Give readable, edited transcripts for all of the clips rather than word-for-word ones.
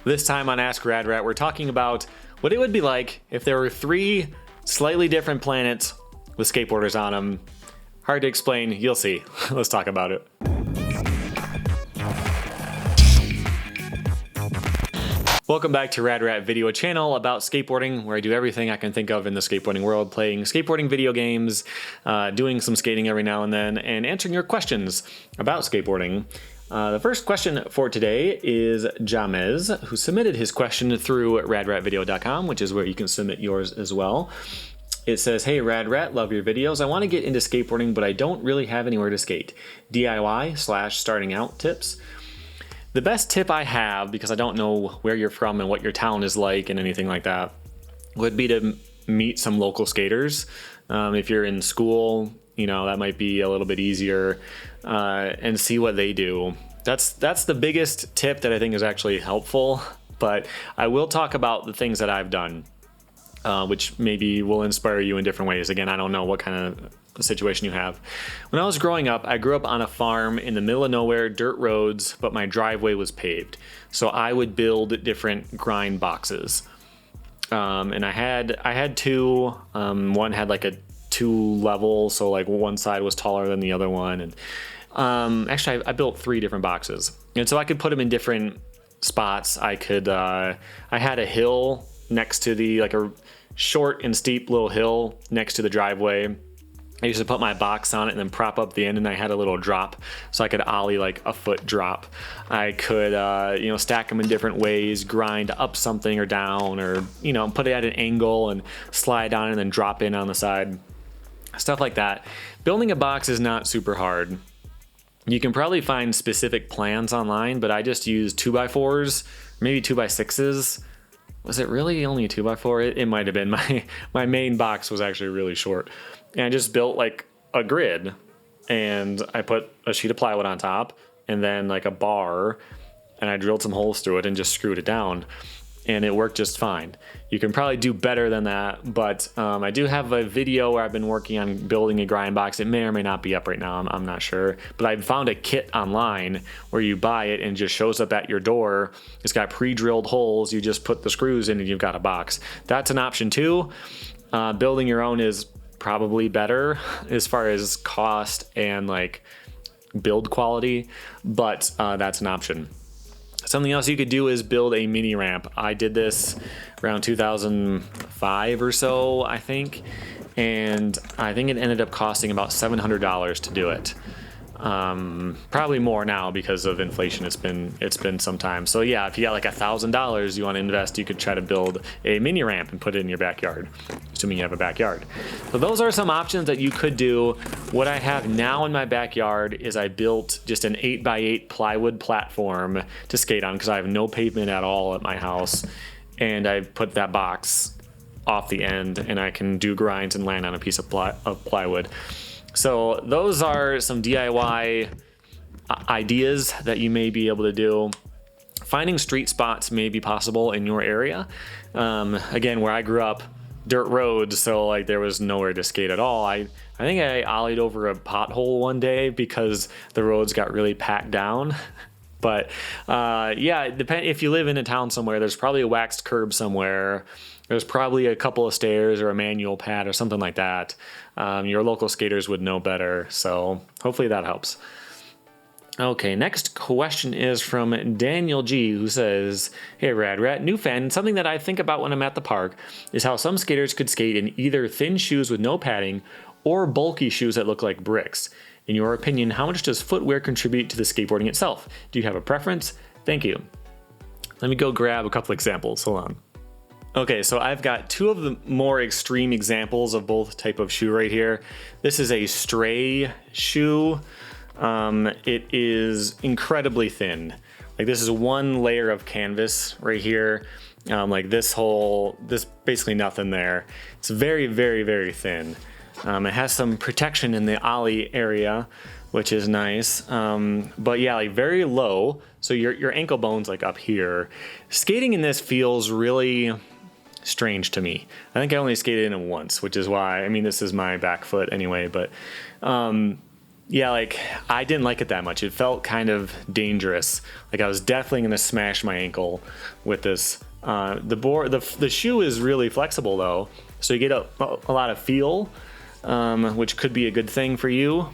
This time on Ask Rad Rat, we're talking about what it would be like if there were 3 slightly different planets with skateboarders on them. Hard to explain, you'll see. Let's talk about it. Welcome back to Rad Rat Video, a channel about skateboarding where I do everything I can think of in the skateboarding world, playing skateboarding video games, doing some skating every now and then, and answering your questions about skateboarding. The first question for today is Jamez, who submitted his question through radratvideo.com, which is where you can submit yours as well. It says, "Hey Rad Rat, love your videos. I want to get into skateboarding, but I don't really have anywhere to skate. DIY/starting out tips." The best tip I have, because I don't know where you're from and what your town is like and anything like that, would be to meet some local skaters. If you're in school, that might be a little bit easier, and see what they do. That's the biggest tip that I think is actually helpful, but I will talk about the things that I've done, which maybe will inspire you in different ways. Again, I don't know what kind of situation you have. When I was growing up, I grew up on a farm in the middle of nowhere, dirt roads, but my driveway was paved. So I would build different grind boxes. And I had 2, one had like a 2 level, so like one side was taller than the other one. And actually I built 3 different boxes. And so I could put them in different spots. I had a hill next to like a short and steep little hill next to the driveway. I used to put my box on it and then prop up the end, and I had a little drop so I could ollie like a foot drop. I could, stack them in different ways, grind up something or down, or, put it at an angle and slide on and then drop in on the side. Stuff like that. Building a box is not super hard. You can probably find specific plans online, but I just use 2x4s, maybe 2x6s. Was it really only a 2x4? It might have been. My main box was actually really short. And I just built like a grid, and I put a sheet of plywood on top and then like a bar, and I drilled some holes through it and just screwed it down, and it worked just fine. You can probably do better than that, but I do have a video where I've been working on building a grind box. It may or may not be up right now, I'm not sure, but I found a kit online where you buy it and it just shows up at your door. It's got pre-drilled holes. You just put the screws in and you've got a box. That's an option too. Building your own is probably better as far as cost and like build quality, but that's an option. Something else you could do is build a mini ramp. I did this around 2005 or so, I think, and I think it ended up costing about $700 to do it. Probably more now because of inflation. It's been some time. So yeah, if you got like $1,000 you want to invest, you could try to build a mini ramp and put it in your backyard, assuming you have a backyard. So those are some options that you could do. What I have now in my backyard is I built just an 8x8 plywood platform to skate on because I have no pavement at all at my house, and I put that box off the end, and I can do grinds and land on a piece of plywood. So those are some DIY ideas that you may be able to do. Finding street spots may be possible in your area. Again, where I grew up, dirt roads, so like there was nowhere to skate at all. I think I ollied over a pothole one day because the roads got really packed down. But if you live in a town somewhere, there's probably a waxed curb somewhere. There's probably a couple of stairs or a manual pad or something like that. Your local skaters would know better, so hopefully that helps. Okay, next question is from Daniel G, who says, "Hey Rad Rat, new fan. Something that I think about when I'm at the park is how some skaters could skate in either thin shoes with no padding or bulky shoes that look like bricks. In your opinion, how much does footwear contribute to the skateboarding itself? Do you have a preference? Thank you." Let me go grab a couple examples. Hold on. Okay, so I've got 2 of the more extreme examples of both type of shoe right here. This is a Stray shoe. It is incredibly thin. Like this is 1 layer of canvas right here. Like this basically nothing there. It's very, very, very thin. It has some protection in the ollie area, which is nice. But yeah, like very low. So your ankle bone's like up here. Skating in this feels really strange to me. I think I only skated in it once, which is why, this is my back foot anyway, but yeah, like I didn't like it that much. It felt kind of dangerous. Like I was definitely going to smash my ankle with this. The shoe is really flexible though, so you get a lot of feel, which could be a good thing for you.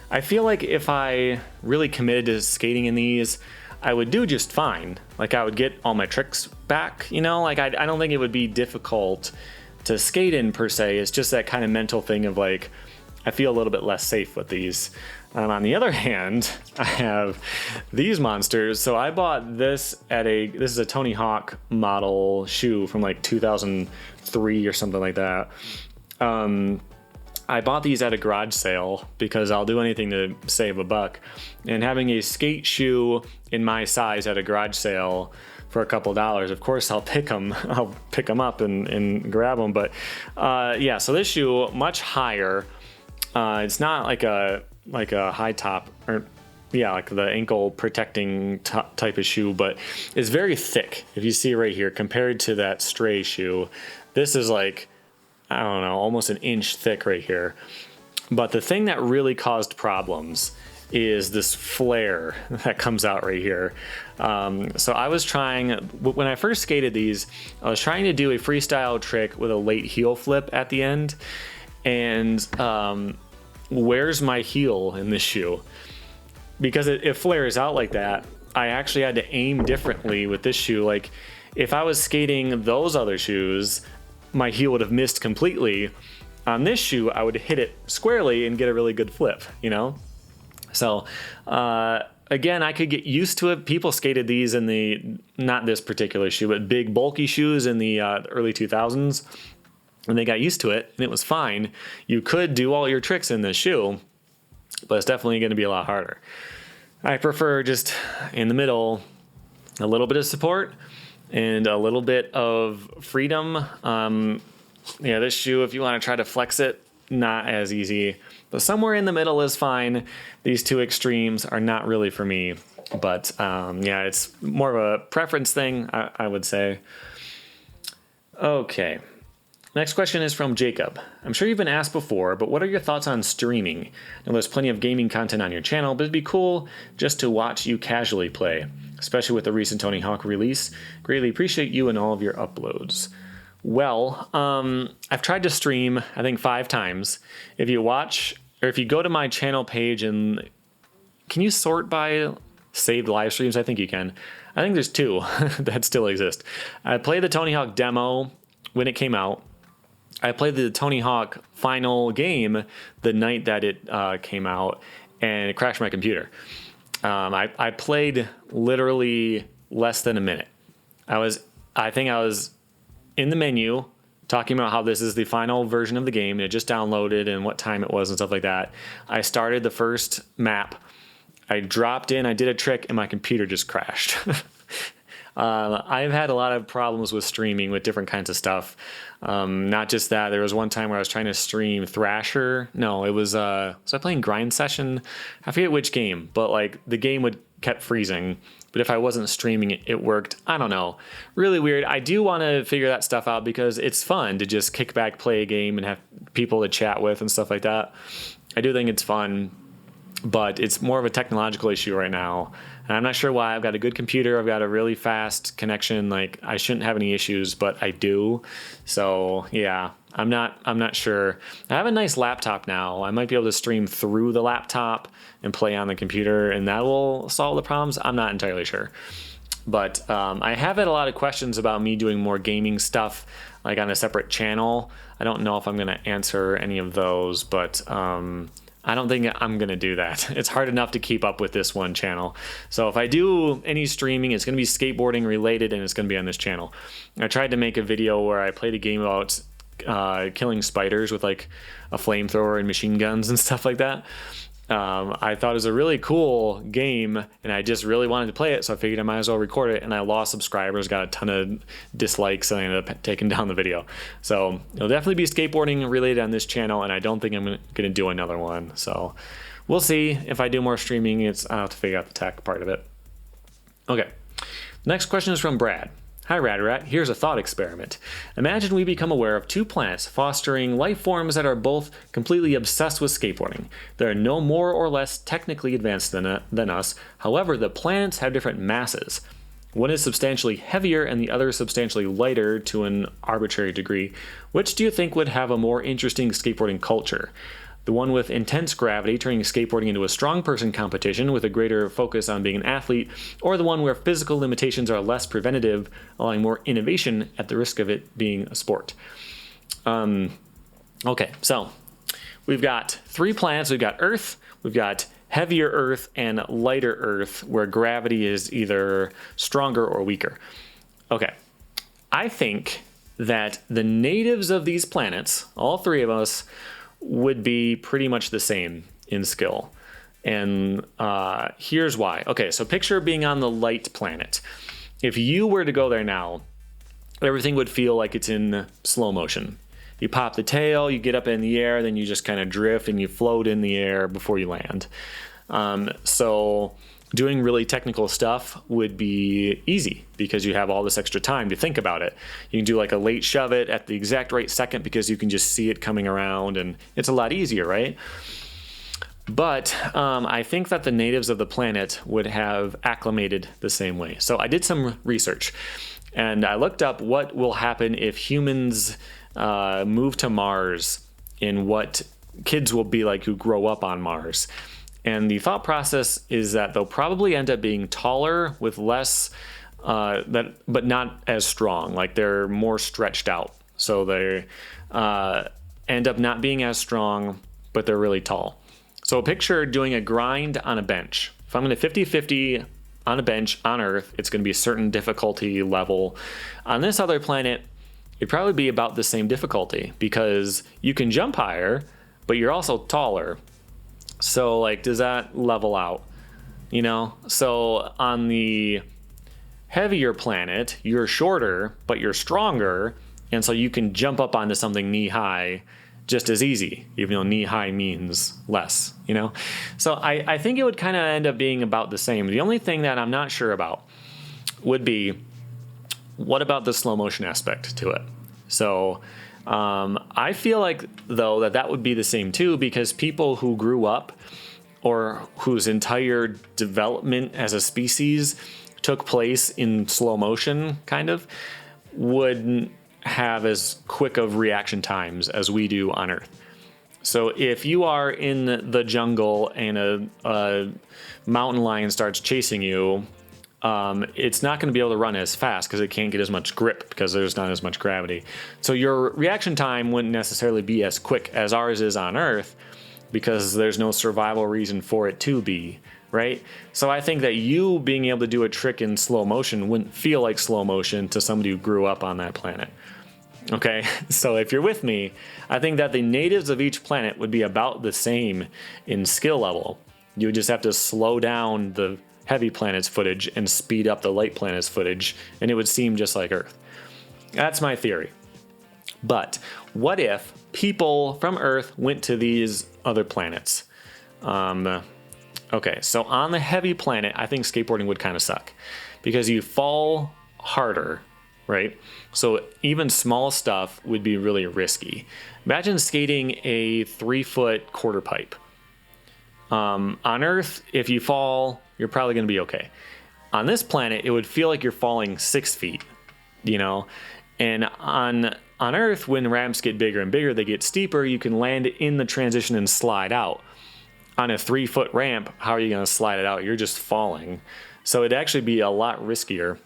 I feel like if I really committed to skating in these, I would do just fine. Like I would get all my tricks back, you know, like I don't think it would be difficult to skate in per se. It's just that kind of mental thing of like, I feel a little bit less safe with these. On the other hand, I have these monsters. So I bought this this is a Tony Hawk model shoe from like 2003 or something like that. I bought these at a garage sale because I'll do anything to save a buck. And having a skate shoe in my size at a garage sale for a couple $, of course I'll pick them up and grab them. But yeah, so this shoe, much higher. It's not like a high top, or yeah, like the ankle protecting type of shoe, but it's very thick. If you see right here, compared to that Stray shoe, this is like, I don't know, almost an inch thick right here. But the thing that really caused problems is this flare that comes out right here. So I was trying, when I first skated these, I was trying to do a freestyle trick with a late heel flip at the end. And where's my heel in this shoe? Because it flares out like that. I actually had to aim differently with this shoe. Like if I was skating those other shoes, my heel would have missed completely. On this shoe, I would hit it squarely and get a really good flip, you know? So again, I could get used to it. People skated these in not this particular shoe, but big bulky shoes in the early 2000s. And they got used to it and it was fine. You could do all your tricks in this shoe, but it's definitely going to be a lot harder. I prefer just in the middle, a little bit of support and a little bit of freedom. Yeah, this shoe, if you want to try to flex it, not as easy, but somewhere in the middle is fine. These two extremes are not really for me, but yeah, it's more of a preference thing, I would say. Okay. Next question is from Jacob. I'm sure you've been asked before, but what are your thoughts on streaming? Now, there's plenty of gaming content on your channel, but it'd be cool just to watch you casually play, especially with the recent Tony Hawk release. Greatly appreciate you and all of your uploads. Well, I've tried to stream, I think 5 times. If you watch, or if you go to my channel page and, can you sort by saved live streams? I think you can. I think there's 2 that still exist. I played the Tony Hawk demo when it came out. I played the Tony Hawk final game the night that it came out, and it crashed my computer. I played literally less than a minute. I think I was in the menu talking about how this is the final version of the game, and it just downloaded and what time it was and stuff like that. I started the first map. I dropped in, I did a trick, and my computer just crashed. I've had a lot of problems with streaming with different kinds of stuff. Not just that. There was one time where I was trying to stream Thrasher. No, it was I playing Grind Session? I forget which game, but like the game kept freezing. But if I wasn't streaming it, it worked. I don't know. Really weird. I do want to figure that stuff out because it's fun to just kick back, play a game, and have people to chat with and stuff like that. I do think it's fun, but it's more of a technological issue right now. And I'm not sure why. I've got a good computer. I've got a really fast connection. Like I shouldn't have any issues, but I do. So yeah, I'm not sure. I have a nice laptop now. I might be able to stream through the laptop and play on the computer, and that will solve the problems. I'm not entirely sure. But I have had a lot of questions about me doing more gaming stuff, like on a separate channel. I don't know if I'm going to answer any of those, but I don't think I'm going to do that. It's hard enough to keep up with this one channel. So if I do any streaming, it's going to be skateboarding related, and it's going to be on this channel. I tried to make a video where I played a game about killing spiders with like a flamethrower and machine guns and stuff like that. I thought it was a really cool game, and I just really wanted to play it, so I figured I might as well record it, and I lost subscribers, got a ton of dislikes, and I ended up taking down the video. So it'll definitely be skateboarding related on this channel, and I don't think I'm going to do another one. So we'll see. If I do more streaming, I'll have to figure out the tech part of it. Okay. Next question is from Brad. Hi Rat, here's a thought experiment. Imagine we become aware of two planets fostering life forms that are both completely obsessed with skateboarding. They're no more or less technically advanced than us, however the planets have different masses. One is substantially heavier and the other is substantially lighter to an arbitrary degree. Which do you think would have a more interesting skateboarding culture? The one with intense gravity, turning skateboarding into a strong person competition with a greater focus on being an athlete, or the one where physical limitations are less preventative, allowing more innovation at the risk of it being a sport? Okay, so we've got three planets. We've got Earth, we've got heavier Earth, and lighter Earth, where gravity is either stronger or weaker. Okay, I think that the natives of these planets, all three of us, would be pretty much the same in skill. And here's why. Okay, so picture being on the light planet. If you were to go there now, everything would feel like it's in slow motion. You pop the tail, you get up in the air, then you just kind of drift and you float in the air before you land. So doing really technical stuff would be easy because you have all this extra time to think about it. You can do like a late shove it at the exact right second because you can just see it coming around and it's a lot easier, right? But I think that the natives of the planet would have acclimated the same way. So I did some research and I looked up what will happen if humans move to Mars and what kids will be like who grow up on Mars. And the thought process is that they'll probably end up being taller with less, but not as strong. Like they're more stretched out. So they end up not being as strong, but they're really tall. So picture doing a grind on a bench. If I'm going to 50-50 on a bench on Earth, it's going to be a certain difficulty level. On this other planet, it'd probably be about the same difficulty because you can jump higher, but you're also taller. So like, does that level out? You know, so on the heavier planet, you're shorter, but you're stronger. And so you can jump up onto something knee high just as easy, even though knee high means less, you know? So I think it would kind of end up being about the same. The only thing that I'm not sure about would be, what about the slow motion aspect to it? So I feel like, though, that would be the same too, because people who grew up or whose entire development as a species took place in slow motion, kind of, wouldn't have as quick of reaction times as we do on Earth. So if you are in the jungle and a mountain lion starts chasing you, it's not going to be able to run as fast because it can't get as much grip because there's not as much gravity. So your reaction time wouldn't necessarily be as quick as ours is on Earth because there's no survival reason for it to be, right? So I think that you being able to do a trick in slow motion wouldn't feel like slow motion to somebody who grew up on that planet. Okay, so if you're with me, I think that the natives of each planet would be about the same in skill level. You would just have to slow down the heavy planet's footage and speed up the light planet's footage, and it would seem just like Earth. That's my theory. But what if people from Earth went to these other planets? Okay, so on the heavy planet, I think skateboarding would kind of suck because you fall harder, right? So even small stuff would be really risky. Imagine skating a 3-foot quarter pipe. On Earth, if you fall, you're probably going to be okay. On this planet, it would feel like you're falling 6 feet, you know? And on Earth, when ramps get bigger and bigger, they get steeper, you can land in the transition and slide out. On a 3-foot ramp, how are you going to slide it out? You're just falling. So it'd actually be a lot riskier.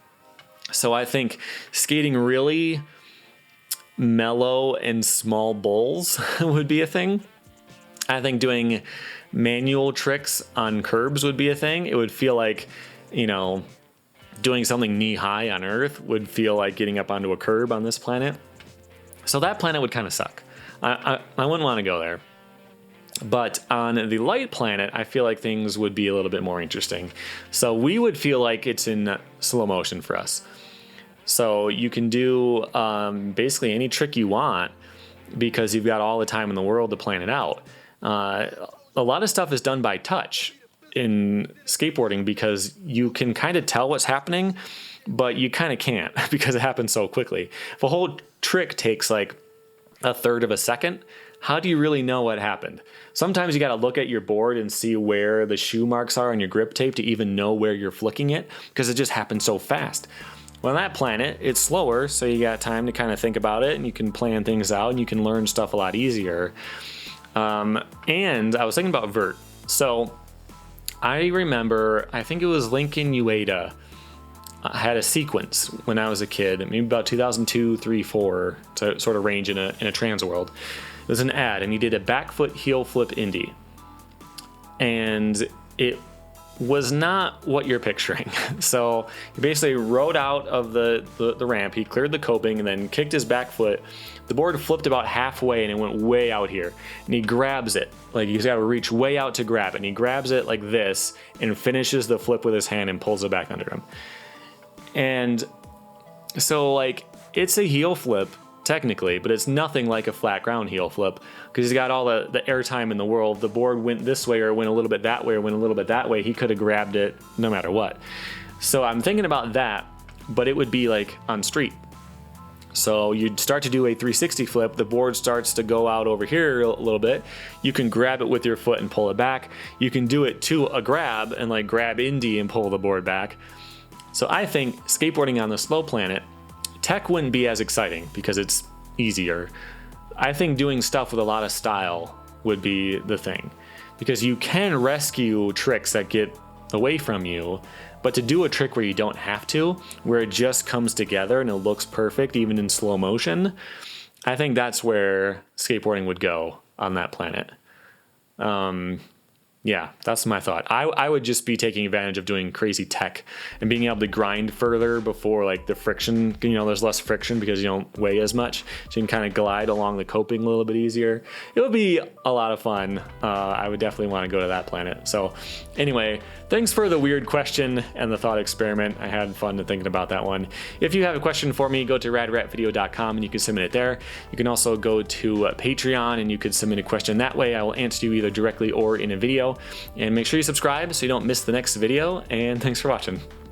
So I think skating really mellow and small bowls would be a thing. I think doing manual tricks on curbs would be a thing. It would feel like, you know, doing something knee high on Earth would feel like getting up onto a curb on this planet. So that planet would kind of suck. I wouldn't want to go there. But on the light planet, I feel like things would be a little bit more interesting. So we would feel like it's in slow motion for us. So you can do basically any trick you want because you've got all the time in the world to plan it out. A lot of stuff is done by touch in skateboarding because you can kind of tell what's happening but you kind of can't because it happens so quickly. If a whole trick takes like a third of a second, how do you really know what happened? Sometimes you got to look at your board and see where the shoe marks are on your grip tape to even know where you're flicking it, because it just happens so fast. Well, on that planet, it's slower, so you got time to kind of think about it, and you can plan things out, and you can learn stuff a lot easier. And I was thinking about vert. So I remember, I think it was Lincoln Ueda had a sequence when I was a kid, maybe about 2002, 3, 4, to sort of range in a trans world. It was an ad, and he did a back foot heel flip indie. And it was not what you're picturing. So he basically rode out of the ramp, he cleared the coping, and then kicked his back foot. The board flipped about halfway, and it went way out here. And he grabs it, like he's got to reach way out to grab it. And he grabs it like this and finishes the flip with his hand and pulls it back under him. And so like it's a heel flip technically, but it's nothing like a flat ground heel flip because he's got all the airtime in the world. The board went this way or went a little bit that way or went a little bit that way. He could have grabbed it no matter what. So I'm thinking about that, but it would be like on street. So you'd start to do a 360 flip, the board starts to go out over here a little bit. You can grab it with your foot and pull it back. You can do it to a grab and like grab indie and pull the board back. So I think skateboarding on the slow planet, tech wouldn't be as exciting because it's easier. I think doing stuff with a lot of style would be the thing, because you can rescue tricks that get away from you, but to do a trick where you don't have to, where it just comes together and it looks perfect even in slow motion, I think that's where skateboarding would go on that planet. Yeah, that's my thought. I would just be taking advantage of doing crazy tech and being able to grind further before like the friction, there's less friction because you don't weigh as much. So you can kind of glide along the coping a little bit easier. It would be a lot of fun. I would definitely want to go to that planet. So anyway, thanks for the weird question and the thought experiment. I had fun thinking about that one. If you have a question for me, go to radratvideo.com and you can submit it there. You can also go to Patreon and you could submit a question that way. I will answer you either directly or in a video. And make sure you subscribe so you don't miss the next video, and thanks for watching.